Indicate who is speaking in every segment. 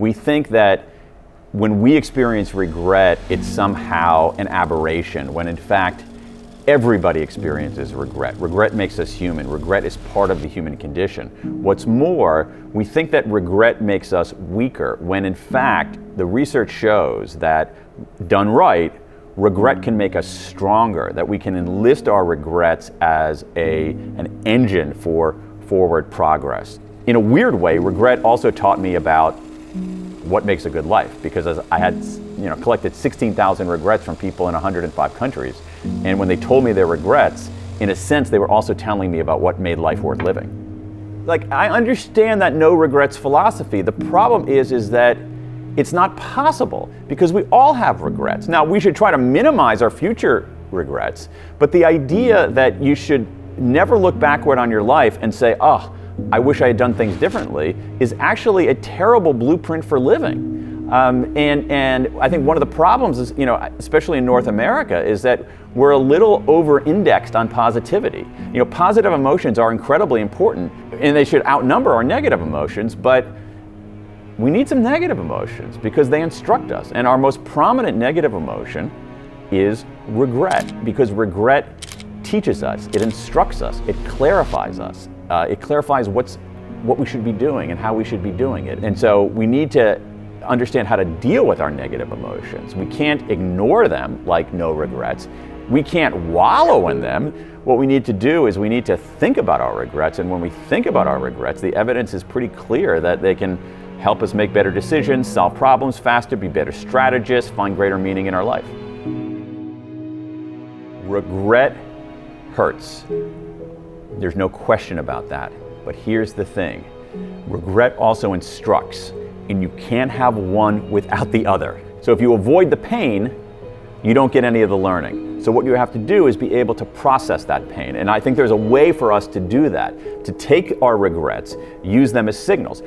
Speaker 1: We think that when we experience regret, it's somehow an aberration, when in fact, everybody experiences regret. Regret makes us human. Regret is part of the human condition. What's more, we think that regret makes us weaker, when in fact, the research shows that, done right, regret can make us stronger, that we can enlist our regrets as an engine for forward progress. In a weird way, regret also taught me about what makes a good life, because as I had collected 16,000 regrets from people in 105 countries, and when they told me their regrets, in a sense they were also telling me about what made life worth living. Like, I understand that no regrets philosophy. The problem is that it's not possible, because we all have regrets. Now, we should try to minimize our future regrets, but the idea that you should never look backward on your life and say, oh, I wish I had done things differently, is actually a terrible blueprint for living. And I think one of the problems is, especially in North America, is that we're a little over-indexed on positivity. Positive emotions are incredibly important, and they should outnumber our negative emotions, but we need some negative emotions because they instruct us. And our most prominent negative emotion is regret, because regret teaches us, it instructs us, it clarifies us. It clarifies what we should be doing and how we should be doing it. And so we need to understand how to deal with our negative emotions. We can't ignore them like no regrets. We can't wallow in them. What we need to do is we need to think about our regrets. And when we think about our regrets, the evidence is pretty clear that they can help us make better decisions, solve problems faster, be better strategists, find greater meaning in our life. Regret hurts. There's no question about that. But here's the thing. Regret also instructs, and you can't have one without the other. So if you avoid the pain, you don't get any of the learning. So what you have to do is be able to process that pain. And I think there's a way for us to do that, to take our regrets, use them as signals.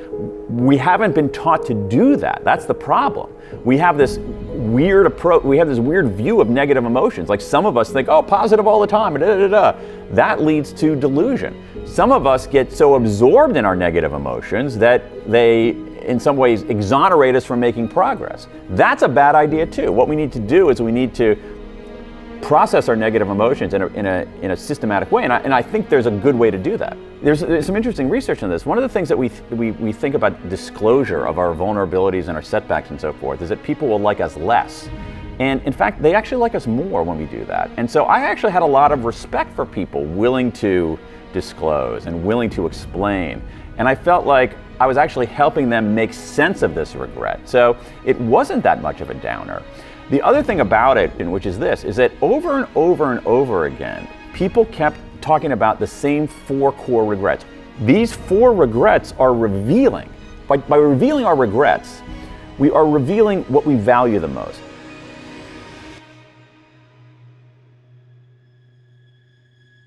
Speaker 1: We haven't been taught to do that. That's the problem. We have this weird approach, we have this weird view of negative emotions. Like, some of us think, oh, positive all the time, That leads to delusion. Some of us get so absorbed in our negative emotions that they, in some ways, exonerate us from making progress. That's a bad idea too. What we need to do is we need to process our negative emotions in a systematic way, and I think there's a good way to do that. There's some interesting research on this. One of the things that we think about disclosure of our vulnerabilities and our setbacks and so forth is that people will like us less. And in fact, they actually like us more when we do that. And so I actually had a lot of respect for people willing to disclose and willing to explain. And I felt like I was actually helping them make sense of this regret. So it wasn't that much of a downer. The other thing about it, and which is this, is that over and over and over again, people kept talking about the same 4 core regrets. These 4 regrets are revealing. By revealing our regrets, we are revealing what we value the most.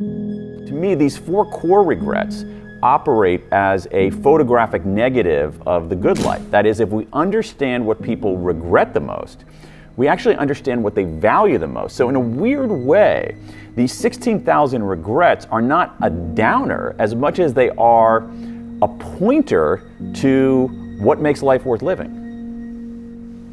Speaker 1: To me, these 4 core regrets operate as a photographic negative of the good life. That is, if we understand what people regret the most, we actually understand what they value the most. So in a weird way, these 16,000 regrets are not a downer as much as they are a pointer to what makes life worth living.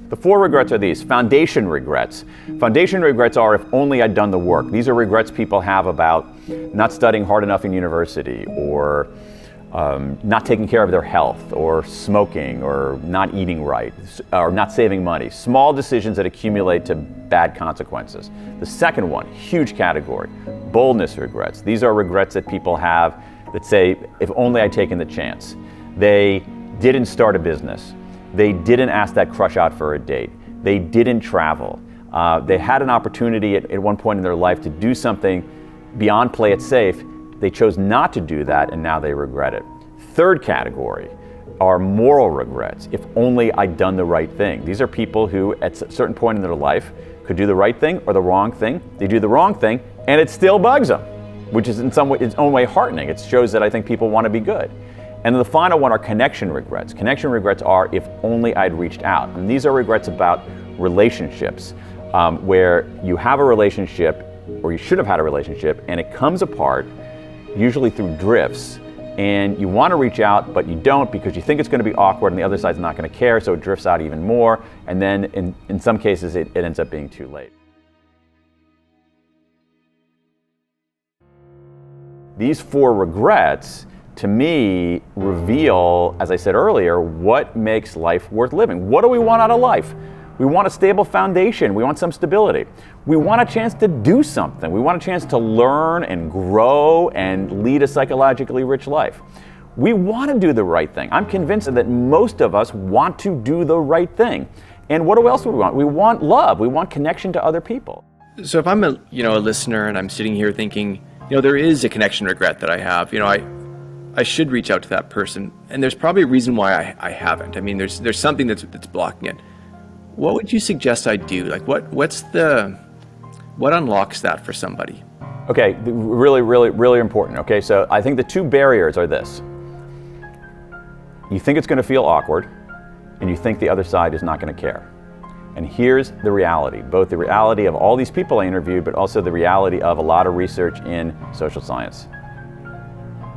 Speaker 1: The 4 regrets are these: foundation regrets. Foundation regrets are, if only I'd done the work. These are regrets people have about not studying hard enough in university, or not taking care of their health, or smoking, or not eating right, or not saving money. Small decisions that accumulate to bad consequences. The second one, huge category, boldness regrets. These are regrets that people have that say, if only I'd taken the chance. They didn't start a business. They didn't ask that crush out for a date. They didn't travel. They had an opportunity at one point in their life to do something beyond play it safe. They chose not to do that, and now they regret it. Third category are moral regrets. If only I'd done the right thing. These are people who, at a certain point in their life, could do the right thing or the wrong thing. They do the wrong thing, and it still bugs them, which is in some way, its own way, heartening. It shows that I think people want to be good. And then the final one are connection regrets. Connection regrets are, if only I'd reached out. And these are regrets about relationships, where you have a relationship, or you should have had a relationship, and it comes apart, usually through drifts, and you want to reach out, but you don't because you think it's going to be awkward and the other side's not going to care, so it drifts out even more, and then in some cases it ends up being too late. These 4 regrets, to me, reveal, as I said earlier, what makes life worth living. What do we want out of life? We want a stable foundation. We want some stability. We want a chance to do something. We want a chance to learn and grow and lead a psychologically rich life. We want to do the right thing. I'm convinced that most of us want to do the right thing. And what else do we want? We want love. We want connection to other people.
Speaker 2: So if I'm a listener and I'm sitting here thinking, there is a connection regret that I have, I should reach out to that person. And there's probably a reason why I haven't. I mean, there's something that's blocking it. What would you suggest I do? Like what unlocks that for somebody?
Speaker 1: Okay, really, really, really important. Okay, so I think the 2 barriers are this. You think it's going to feel awkward, and you think the other side is not going to care. And here's the reality, both the reality of all these people I interviewed, but also the reality of a lot of research in social science.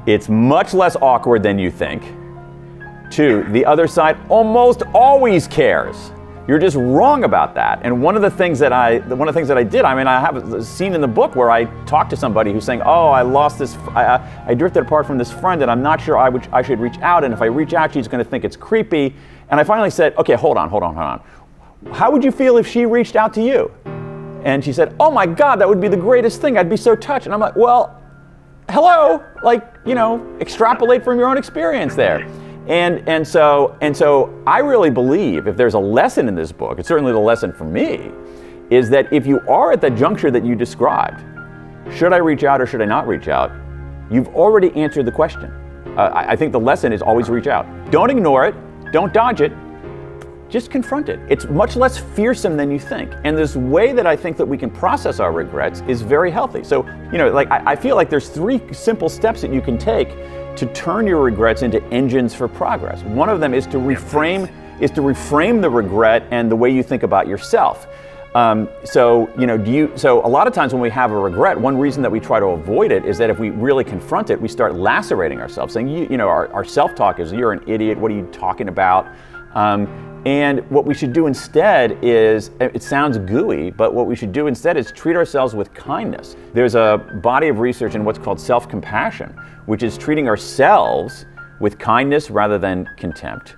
Speaker 1: It's much less awkward than you think. 2, the other side almost always cares. You're just wrong about that. And one of the things that I did, I have a scene in the book where I talked to somebody who's saying, oh, I lost this, I drifted apart from this friend and I'm not sure I should reach out. And if I reach out, she's going to think it's creepy. And I finally said, okay, hold on. How would you feel if she reached out to you? And she said, oh my God, that would be the greatest thing. I'd be so touched. And I'm like, well, hello, extrapolate from your own experience there. And so I really believe if there's a lesson in this book, it's certainly the lesson for me, is that if you are at the juncture that you described, should I reach out or should I not reach out? You've already answered the question. I think the lesson is always reach out. Don't ignore it, don't dodge it, just confront it. It's much less fearsome than you think. And this way that I think that we can process our regrets is very healthy. So, I feel like there's 3 simple steps that you can take to turn your regrets into engines for progress. One of them is to reframe the regret and the way you think about yourself. So a lot of times when we have a regret, one reason that we try to avoid it is that if we really confront it, we start lacerating ourselves, saying, our self-talk is, you're an idiot, what are you talking about? And what we should do instead is, it sounds gooey, but what we should do instead is treat ourselves with kindness. There's a body of research in what's called self-compassion, which is treating ourselves with kindness rather than contempt.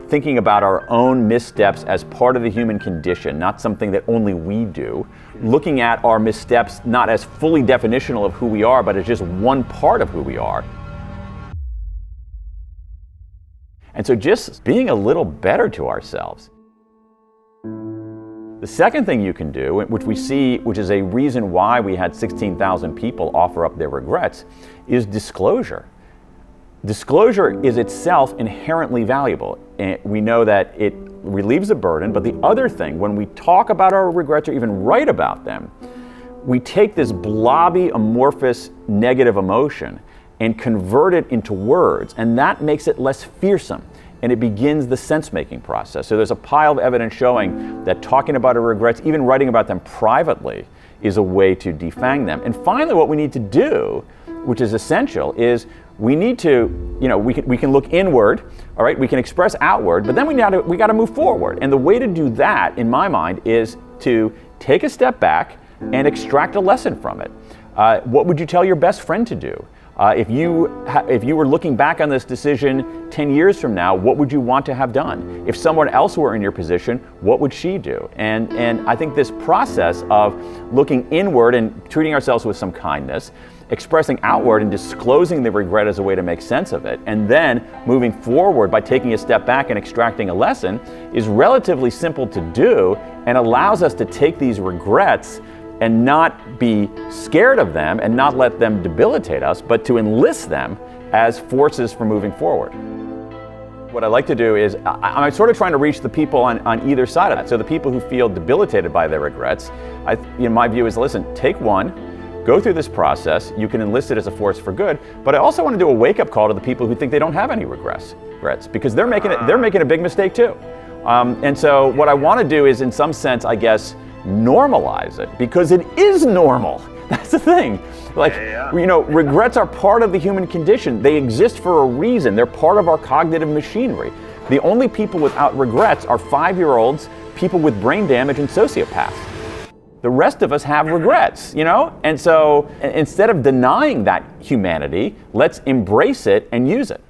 Speaker 1: Thinking about our own missteps as part of the human condition, not something that only we do. Looking at our missteps not as fully definitional of who we are, but as just one part of who we are. And so just being a little better to ourselves. The second thing you can do, which we see, which is a reason why we had 16,000 people offer up their regrets, is disclosure. Disclosure is itself inherently valuable. And we know that it relieves a burden, but the other thing, when we talk about our regrets or even write about them, we take this blobby, amorphous, negative emotion and convert it into words, and that makes it less fearsome, and it begins the sense-making process. So there's a pile of evidence showing that talking about our regrets, even writing about them privately, is a way to defang them. And finally, what we need to do, which is essential, is we need to, we can look inward, all right, we can express outward, but then we got to move forward. And the way to do that, in my mind, is to take a step back and extract a lesson from it. What would you tell your best friend to do? If you were looking back on this decision 10 years from now, what would you want to have done? If someone else were in your position, what would she do? And I think this process of looking inward and treating ourselves with some kindness, expressing outward and disclosing the regret as a way to make sense of it, and then moving forward by taking a step back and extracting a lesson is relatively simple to do and allows us to take these regrets and not be scared of them and not let them debilitate us, but to enlist them as forces for moving forward. What I like to do is, I'm sort of trying to reach the people on either side of that. So the people who feel debilitated by their regrets, my view is, listen, take one, go through this process, you can enlist it as a force for good, but I also want to do a wake-up call to the people who think they don't have any regrets, because they're making a big mistake too. And so what I want to do is, in some sense, I guess, normalize it, because it is normal That's the thing. Like, you know, regrets are part of the human condition. They exist for a reason. They're part of our cognitive machinery. The only people without regrets are 5-year-olds, people with brain damage, and sociopaths. The rest of us have regrets, you know? And so instead of denying that humanity, let's embrace it and use it.